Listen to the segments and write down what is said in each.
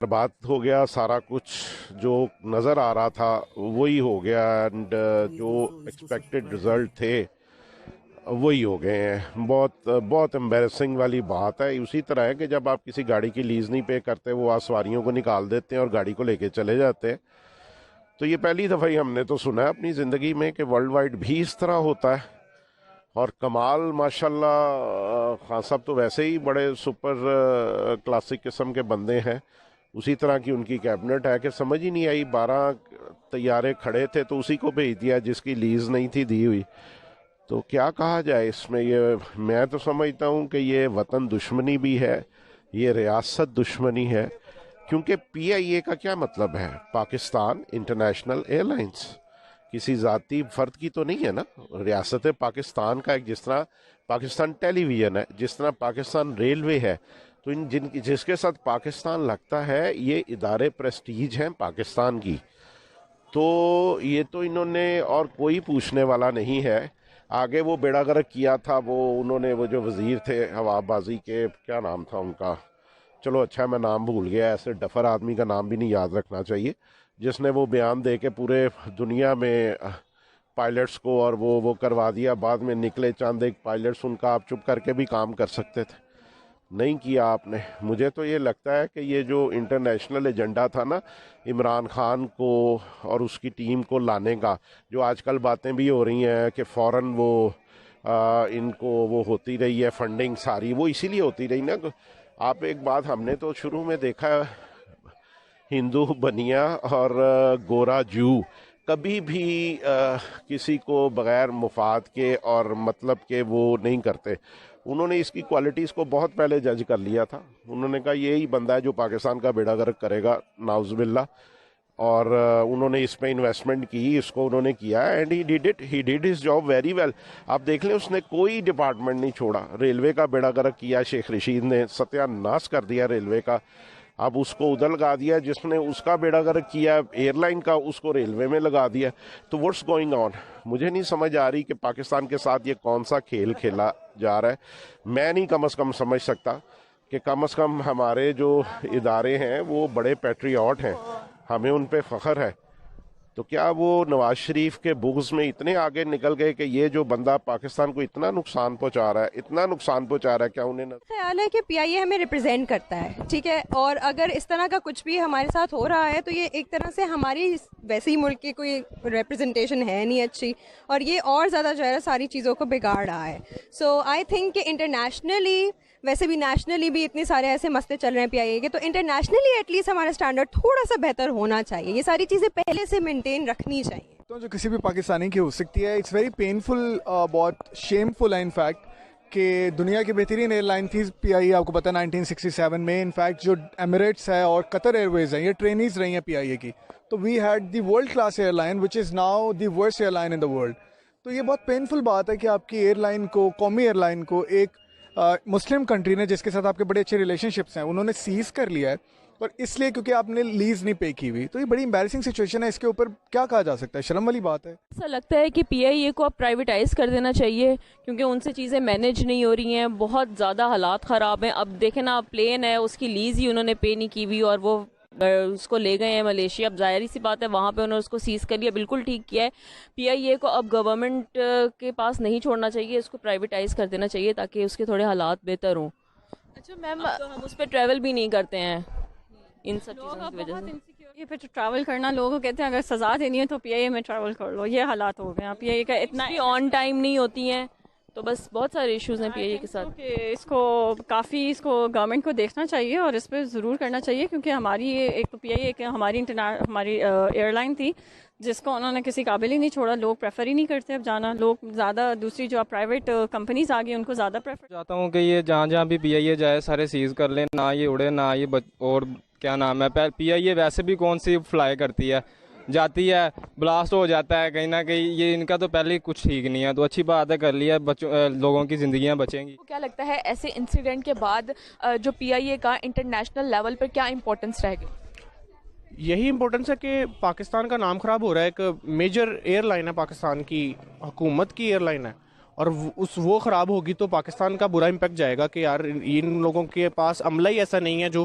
برباد ہو گیا سارا کچھ، جو نظر آ رہا تھا وہی ہو گیا، اینڈ جو ایکسپیکٹڈ رزلٹ تھے وہی ہو گئے ہیں۔ بہت بہت امبیرسنگ والی بات ہے۔ اسی طرح ہے کہ جب آپ کسی گاڑی کی لیز نہیں پے کرتے، وہ سواریوں کو نکال دیتے ہیں اور گاڑی کو لے کے چلے جاتے ہیں۔ تو یہ پہلی دفعہ ہی ہم نے تو سنا ہے اپنی زندگی میں کہ ورلڈ وائڈ بھی اس طرح ہوتا ہے۔ اور کمال ماشاءاللہ، خان صاحب تو ویسے ہی بڑے سپر کلاسک قسم کے بندے ہیں، اسی طرح کی ان کی کیبنٹ ہے کہ سمجھ ہی نہیں آئی، 12 طیارے کھڑے تھے تو اسی کو بھیج دیا جس کی لیز نہیں تھی دی ہوئی۔ تو کیا کہا جائے اس میں، یہ میں تو سمجھتا ہوں کہ یہ وطن دشمنی بھی ہے، یہ ریاست دشمنی ہے، کیونکہ پی آئی اے کا کیا مطلب ہے؟ پاکستان انٹرنیشنل ایئر لائنز کسی ذاتی فرد کی تو نہیں ہے نا، ریاست پاکستان کا ایک، جس طرح پاکستان ٹیلی ویژن ہے، جس طرح پاکستان ریلوے ہے، تو جس کے ساتھ پاکستان لگتا ہے، یہ ادارے پریسٹیج ہیں پاکستان کی۔ تو یہ تو انہوں نے، اور کوئی پوچھنے والا نہیں ہے۔ آگے وہ بیڑا گرک کیا تھا، وہ انہوں نے، وہ جو وزیر تھے ہوا بازی کے، کیا نام تھا ان کا، چلو اچھا میں نام بھول گیا، ایسے ڈفر آدمی کا نام بھی نہیں یاد رکھنا چاہیے، جس نے وہ بیان دے کے پورے دنیا میں پائلٹس کو اور وہ کروا دیا، بعد میں نکلے چاند ایک پائلٹس، ان کا آپ چپ کر کے بھی کام کر سکتے تھے، نہیں کیا آپ نے۔ مجھے تو یہ لگتا ہے کہ یہ جو انٹرنیشنل ایجنڈا تھا نا عمران خان کو اور اس کی ٹیم کو لانے کا، جو آج کل باتیں بھی ہو رہی ہیں کہ فوراً وہ ان کو وہ ہوتی رہی ہے فنڈنگ ساری، وہ اسی لیے ہوتی رہی نا۔ آپ ایک بات ہم نے تو شروع میں دیکھا ہے، ہندو بنیا اور گورا جو کبھی بھی کسی کو بغیر مفاد کے اور مطلب کے وہ نہیں کرتے۔ انہوں نے اس کی کوالٹیز کو بہت پہلے جج کر لیا تھا، انہوں نے کہا یہی بندہ ہے جو پاکستان کا بیڑا غرق کرے گا، نعوذ باللہ۔ اور انہوں نے اس پہ انویسٹمنٹ کی، اس کو انہوں نے کیا، and he did his job very well. آپ دیکھ لیں اس نے کوئی ڈپارٹمنٹ نہیں چھوڑا، ریلوے کا بیڑا غرق کیا شیخ رشید نے، ستیہ ناش کر دیا ریلوے کا، اب اس کو ادھر لگا دیا، جس نے اس کا بیڑا غرق کیا ایئر لائن کا، اس کو ریلوے میں لگا دیا۔ تو واٹس گوئنگ آن؟ مجھے نہیں سمجھ آ رہی کہ پاکستان کے ساتھ یہ کون سا کھیل کھیلا جا رہا ہے۔ میں نہیں کم از کم سمجھ سکتا کہ کم از کم ہمارے جو ادارے ہیں وہ بڑے پیٹریوٹ ہیں، ہمیں ان پہ فخر ہے، تو کیا وہ نواز شریف کے بغض میں اتنے آگے نکل گئے کہ یہ جو بندہ پاکستان کو اتنا نقصان پہنچا رہا ہے، اتنا نقصان پہنچا رہا ہے، کیا انہیں خیال ہے کہ پی آئی اے ہمیں ریپرزینٹ کرتا ہے، ٹھیک ہے، اور اگر اس طرح کا کچھ بھی ہمارے ساتھ ہو رہا ہے تو یہ ایک طرح سے ہماری ویسے ہی ملک کی کوئی ریپرزنٹیشن ہے نہیں اچھی، اور یہ اور زیادہ جو ہے ساری چیزوں کو بگاڑ رہا ہے۔ سو آئی تھنک کہ انٹرنیشنلی، ویسے بھی نیشنلی بھی اتنے سارے ایسے مسئلے چل رہے ہیں پی آئی اے کے، تو انٹرنیشنلی ایٹ لیسٹ ہمارا اسٹینڈرڈ تھوڑا سا بہتر ہونا چاہیے، یہ ساری چیزیں پہلے سے مینٹین رکھنی چاہیے۔ تو جو کسی بھی پاکستانی کی ہو سکتی ہے، اٹس ویری پینفل، بہت شیمفل ہے انفیکٹ، کہ دنیا کی بہترین ایئر لائن تھی پی آئی اے، آپ کو پتہ 1967 میں، انفیکٹ جو ایمریٹس ہے اور قطر ایئر ویز ہیں، یہ ٹرینیز رہی ہیں پی آئی اے کی، تو we had the world class airline which is now the worst airline in the world. تو یہ بہت پینفل بات ہے کہ آپ کی ایئر لائن کو، قومی ایئر لائن کو، ایک مسلم کنٹری نے جس کے ساتھ آپ کے بڑے اچھے ریلیشن شپس ہیں، انہوں نے سیز کر لیا ہے، اور اس لیے کیونکہ آپ نے لیز نہیں پے کی ہوئی۔ تو یہ بڑی امبیرسنگ سچویشن ہے، اس کے اوپر کیا کہا جا سکتا ہے؟ شرم والی بات ہے۔ ایسا لگتا ہے کہ پی آئی اے کو اب پرائیویٹائز کر دینا چاہیے، کیونکہ ان سے چیزیں مینیج نہیں ہو رہی ہیں، بہت زیادہ حالات خراب ہیں۔ اب دیکھیں نا، پلین ہے اس کی لیز ہی انہوں نے پے نہیں کی ہوئی، اور وہ اس کو لے گئے ہیں ملیشیا۔ اب ظاہری سی بات ہے وہاں پہ انہوں نے اس کو سیز کر لیا، بالکل ٹھیک کیا ہے۔ پی آئی اے کو اب گورنمنٹ کے پاس نہیں چھوڑنا چاہیے، اس کو پرائیویٹائز کر دینا چاہیے تاکہ اس کے تھوڑے حالات بہتر ہوں۔ اچھا میم، تو ہم اس پہ ٹریول بھی نہیں کرتے ہیں ان سب چیزوں کی وجہ سے۔ انسیکیورٹی پہ ٹریول کرنا، لوگوں کو کہتے ہیں اگر سزا دینی ہے تو پی آئی اے میں ٹریول کر لو، یہ حالات ہو گئے ہیں پی آئی اے کا اتنا بھی آن ٹائم نہیں ہوتی ہیں، تو بس بہت سارے ایشوز ہیں پی آئی اے کے ساتھ۔ کہ اس کو کافی، اس کو گورنمنٹ کو دیکھنا چاہیے اور اس پہ ضرور کرنا چاہیے، کیونکہ ہماری ایک تو پی آئی اے ہماری ایئر لائن تھی جس کو انہوں نے کسی قابل ہی نہیں چھوڑا، لوگ پریفر ہی نہیں کرتے اب جانا، لوگ زیادہ دوسری جو پرائیویٹ کمپنیز آ گئی ان کو زیادہ پریفر چاہتا ہوں کہ یہ جہاں جہاں بھی پی آئی اے جائے سارے سیز کر لیں، نہ یہ اڑے نہ یہ اور کیا نام ہے، پی آئی اے ویسے بھی کون سی فلائی کرتی ہے، جاتی ہے بلاسٹ ہو جاتا ہے کہیں نہ کہیں، یہ ان کا تو پہلے ہی کچھ ٹھیک نہیں ہے، تو اچھی بات ہے کر لیا، بچوں لوگوں کی زندگیاں بچیں گی۔ کیا لگتا ہے ایسے انسیڈنٹ کے بعد جو پی آئی اے کا انٹرنیشنل لیول پر کیا امپورٹنس رہے گی؟ یہی امپورٹنس ہے کہ پاکستان کا نام خراب ہو رہا ہے، ایک میجر ایئر لائن ہے پاکستان کی، حکومت کی ایئر لائن ہے، اور وہ خراب ہوگی تو پاکستان کا برا امپیکٹ جائے گا کہ یار ان لوگوں کے پاس عملہ ہی ایسا نہیں ہے جو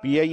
PIA